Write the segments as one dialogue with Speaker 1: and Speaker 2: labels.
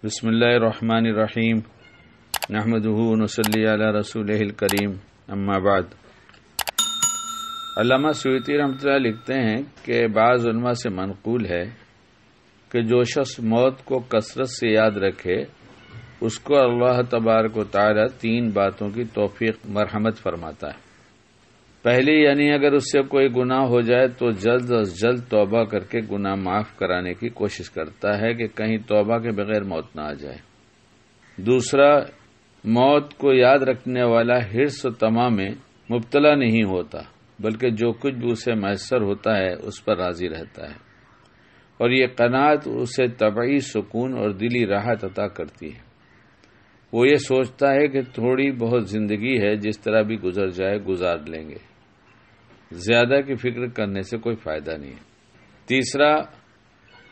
Speaker 1: بسم اللہ الرحمن الرحیم نحمدہ ونصلی علی رسولہ الکریم اما بعد۔ علامہ سیوطی رحمۃ اللہ لکھتے ہیں کہ بعض علماء سے منقول ہے کہ جو شخص موت کو کثرت سے یاد رکھے اس کو اللہ تبارک و تعالی 3 باتوں کی توفیق مرحمت فرماتا ہے۔ پہلی یعنی اگر اس سے کوئی گناہ ہو جائے تو جلد از جلد توبہ کر کے گناہ معاف کرانے کی کوشش کرتا ہے کہ کہیں توبہ کے بغیر موت نہ آ جائے۔ دوسرا، موت کو یاد رکھنے والا حرص و طمع میں مبتلا نہیں ہوتا بلکہ جو کچھ بھی اسے میسر ہوتا ہے اس پر راضی رہتا ہے، اور یہ قناعت اسے طبعی سکون اور دلی راحت عطا کرتی ہے۔ وہ یہ سوچتا ہے کہ تھوڑی بہت زندگی ہے، جس طرح بھی گزر جائے گزار لیں گے، زیادہ کی فکر کرنے سے کوئی فائدہ نہیں ہے۔ تیسرا،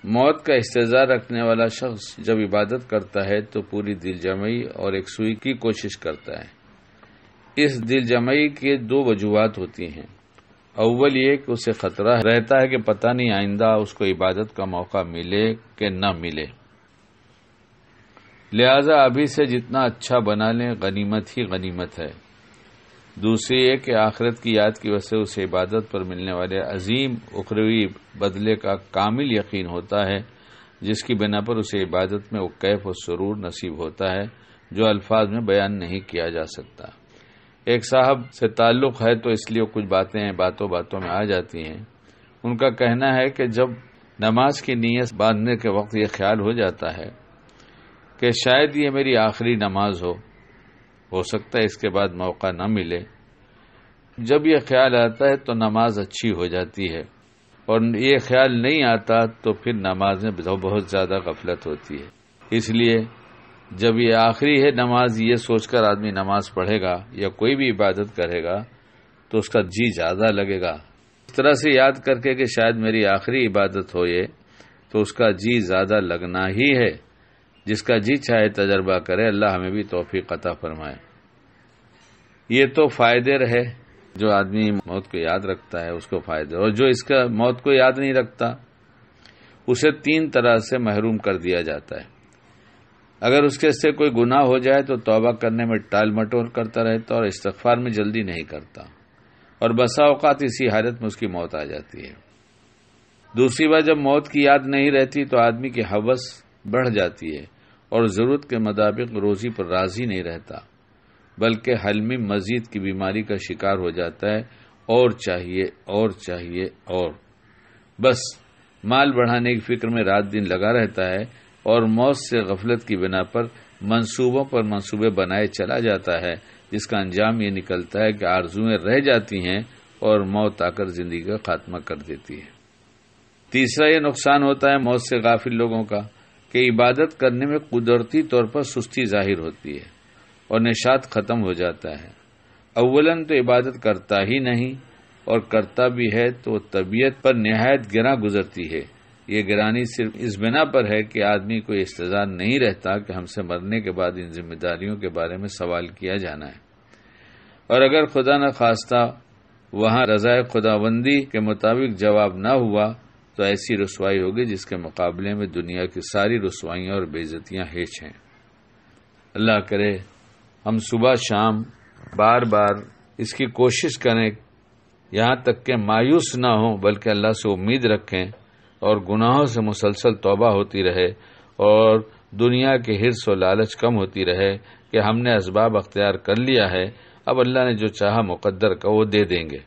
Speaker 1: موت کا استعزار رکھنے والا شخص جب عبادت کرتا ہے تو پوری دل جمعی اور یکسوئی کی کوشش کرتا ہے۔ اس دل جمعی کے 2 وجوہات ہوتی ہیں۔ اول یہ کہ اسے خطرہ رہتا ہے کہ پتہ نہیں آئندہ اس کو عبادت کا موقع ملے کہ نہ ملے، لہذا ابھی سے جتنا اچھا بنا لیں غنیمت ہی غنیمت ہے۔ دوسری یہ کہ آخرت کی یاد کی وجہ سے اسے عبادت پر ملنے والے عظیم اخروی بدلے کا کامل یقین ہوتا ہے، جس کی بنا پر اسے عبادت میں وہ کیف و سرور نصیب ہوتا ہے جو الفاظ میں بیان نہیں کیا جا سکتا۔ ایک صاحب سے تعلق ہے تو اس لیے کچھ باتیں باتوں باتوں میں آ جاتی ہیں۔ ان کا کہنا ہے کہ جب نماز کی نیت باندھنے کے وقت یہ خیال ہو جاتا ہے کہ شاید یہ میری آخری نماز ہو سکتا ہے اس کے بعد موقع نہ ملے، جب یہ خیال آتا ہے تو نماز اچھی ہو جاتی ہے، اور یہ خیال نہیں آتا تو پھر نماز میں بہت زیادہ غفلت ہوتی ہے۔ اس لیے جب یہ آخری ہے نماز، یہ سوچ کر آدمی نماز پڑھے گا یا کوئی بھی عبادت کرے گا تو اس کا جی زیادہ لگے گا۔ اس طرح سے یاد کر کے کہ شاید میری آخری عبادت ہو یہ، تو اس کا جی زیادہ لگنا ہی ہے۔ جس کا جی چاہے تجربہ کرے، اللہ ہمیں بھی توفیق عطا فرمائے۔ یہ تو فائدے رہے، جو آدمی موت کو یاد رکھتا ہے اس کو فائدے، اور جو اس کا موت کو یاد نہیں رکھتا اسے 3 طرح سے محروم کر دیا جاتا ہے۔ اگر اس کے سے کوئی گناہ ہو جائے تو توبہ کرنے میں ٹال مٹول کرتا رہتا اور استغفار میں جلدی نہیں کرتا، اور بسا اوقات اسی حالت میں اس کی موت آ جاتی ہے۔ دوسری بات، جب موت کی یاد نہیں رہتی تو آدمی کی ہوس بڑھ جاتی ہے اور ضرورت کے مطابق روزی پر راضی نہیں رہتا، بلکہ حلمی مزید کی بیماری کا شکار ہو جاتا ہے، اور چاہیے اور چاہیے اور بس مال بڑھانے کی فکر میں رات دن لگا رہتا ہے، اور موت سے غفلت کی بنا پر منصوبوں پر منصوبے بنائے چلا جاتا ہے، جس کا انجام یہ نکلتا ہے کہ آرزویں رہ جاتی ہیں اور موت آ کر زندگی کا خاتمہ کر دیتی ہے۔ تیسرا یہ نقصان ہوتا ہے موت سے غافل لوگوں کا کہ عبادت کرنے میں قدرتی طور پر سستی ظاہر ہوتی ہے اور نشاط ختم ہو جاتا ہے۔ اولاً تو عبادت کرتا ہی نہیں، اور کرتا بھی ہے تو طبیعت پر نہایت گراں گزرتی ہے۔ یہ گرانی صرف اس بنا پر ہے کہ آدمی کو استعداد نہیں رہتا کہ ہم سے مرنے کے بعد ان ذمہ داریوں کے بارے میں سوال کیا جانا ہے، اور اگر خدا نہ خواستہ وہاں رضائے خداوندی کے مطابق جواب نہ ہوا تو ایسی رسوائی ہوگی جس کے مقابلے میں دنیا کی ساری رسوائیاں اور بے عزتیاں ہیچ ہیں۔ اللہ کرے ہم صبح شام بار بار اس کی کوشش کریں، یہاں تک کہ مایوس نہ ہوں بلکہ اللہ سے امید رکھیں، اور گناہوں سے مسلسل توبہ ہوتی رہے، اور دنیا کے حرص و لالچ کم ہوتی رہے کہ ہم نے اسباب اختیار کر لیا ہے، اب اللہ نے جو چاہا مقدر کا وہ دے دیں گے۔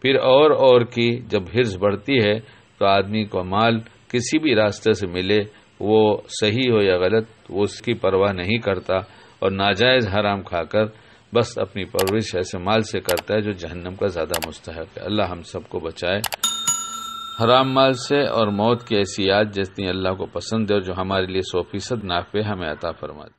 Speaker 1: پھر اور کی جب حرص بڑھتی ہے تو آدمی کو مال کسی بھی راستے سے ملے، وہ صحیح ہو یا غلط، وہ اس کی پرواہ نہیں کرتا، اور ناجائز حرام کھا کر بس اپنی پرورش ایسے مال سے کرتا ہے جو جہنم کا زیادہ مستحق ہے۔ اللہ ہم سب کو بچائے حرام مال سے، اور موت کی ایسی یاد جتنی اللہ کو پسند ہے اور جو ہمارے لیے 100% نافع ہمیں عطا فرمائے۔